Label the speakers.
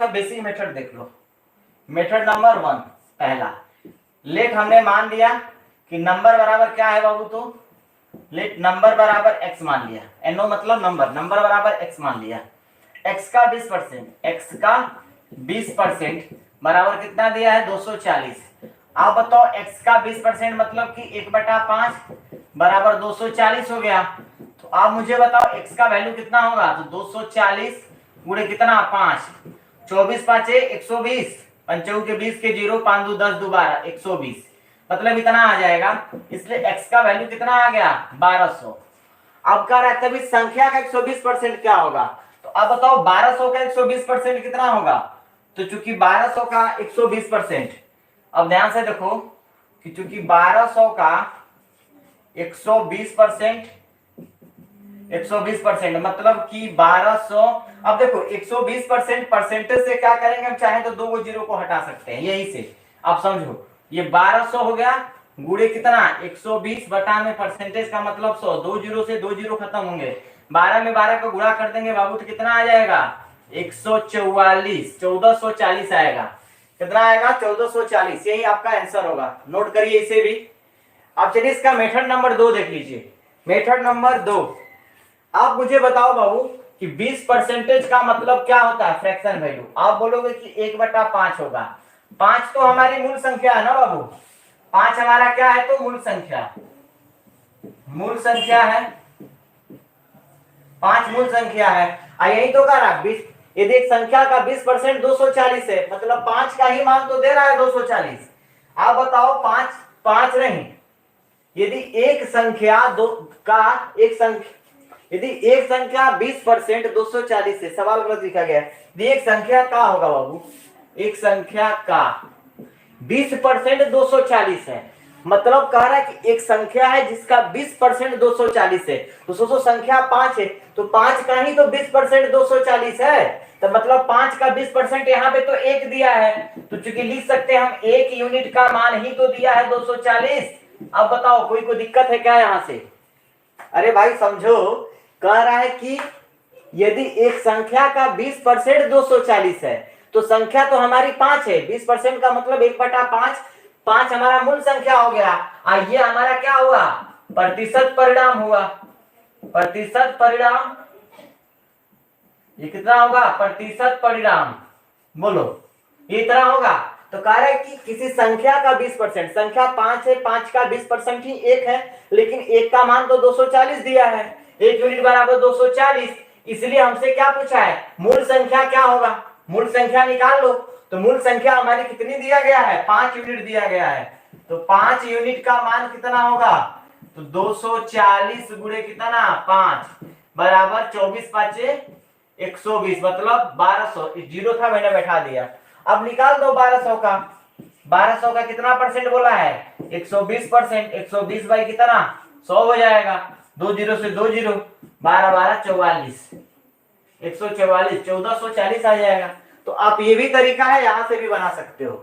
Speaker 1: Basic method देख लो। Method number 1 पहला, late हमने मान लिया कि नंबर बराबर क्या है बाबू, तो लेट नंबर बराबर x मान लिया, एनो मतलब नंबर, नंबर बराबर x मान लिया। x का 20%, x का 20% बराबर कितना दिया है 240। आप बताओ x का 20% मतलब कि 1/5 बराबर 240 हो गया। तो आप मुझे बताओ x का वैल्यू कितना होगा, तो 240 गुणे कितना 5, 24 5 120, 5 के 20 के 0, 5 2 10 12 120, मतलब इतना आ जाएगा। इसलिए x का वैल्यू कितना आ गया 1200। अब कह रहा है तभी संख्या का 120% क्या होगा, तो अब बताओ 1200 का 120% कितना होगा, तो चूंकि 1200 का 120%, अब ध्यान से देखो कि चूंकि 1200 का 120%, 120% मतलब कि 1200, अब देखो 120% परसेंटेज से क्या करेंगे हम, चाहे तो 2 जीरो को हटा सकते हैं, यही से आप समझो। ये 1200 हो गया गुणे कितना 120 बटा में परसेंटेज का मतलब 100, 2 जीरो से 2 जीरो खत्म होंगे, 12 में 12 को गुणा कर देंगे बाबू तो कितना आ जाएगा 144, 1440 आएगा। कितना आएगा 1440, यही आपका आंसर होगा। नोट करिए इसे भी। अब चलिए इसका मेथड नंबर 2 देख लीजिए। मेथड नंबर 2, आप मुझे बताओ बाबू कि 20% का मतलब क्या होता है फ्रैक्शन वैल्यू। आप बोलोगे कि 1/5 होगा, 5 तो हमारी मूल संख्या है ना बाबू, 5 हमारा क्या है, तो मूल संख्या, मूल संख्या है, 5 मूल संख्या है। यही तो कह रहा 20, यदि एक संख्या का 20% 240 है, मतलब 5 का ही मान तो दे रहा है 240। आप बताओ 5 5 नहीं, यदि एक संख्या दो का एक संख्या, यदि एक संख्या 20% 240 से, सवाल गलत लिखा गया है, यदि एक संख्या का होगा बाबू, एक संख्या का 20% 240 है, मतलब कह रहा है कि एक संख्या है जिसका 20% 240 है, तो सोचो संख्या 5 है, तो 5 का ही तो 20% 240 है, तो मतलब 5 का 20% यहाँ पे तो 1 दिया है, तो चूंकि लिख सकते हैं हम 1 यूनिट का मान ही तो दिया है 240। अब बताओ कोई दिक्कत है क्या यहाँ से, अरे भाई समझो, कह रहा है कि यदि एक संख्या का 20% 240 है, तो संख्या तो हमारी 5 है, 20% का मतलब 1/5, 5 हमारा मूल संख्या हो गया, और ये हमारा क्या हुआ प्रतिशत परिणाम हुआ, प्रतिशत परिणाम, ये कितना होगा प्रतिशत परिणाम, बोलो ये इतना होगा। तो कह रहा है कि किसी संख्या का 20%, संख्या 5 है, 5 का 20% ही 1 है, लेकिन 1 का मान तो 240 दिया है, 1 यूनिट बराबर 240, इसलिए हमसे क्या पूछा है मूल संख्या क्या होगा, मूल संख्या निकाल लो। तो मूल संख्या हमारी कितनी दिया गया है 5 यूनिट दिया गया है, तो 5 यूनिट का मान कितना होगा, तो 240 गुणे कितना 5 बराबर 24 5 120, मतलब 1200, जीरो था मैंने बैठा दिया। अब निकाल दो 1200 का, 1200 का कितना परसेंट बोला है 120%, 120 बाई कितना 100 हो जाएगा, 2 जीरो से 2 जीरो, 12 12 44, 144, 1440 आ जाएगा। तो आप ये भी तरीका है, यहां से भी बना सकते हो।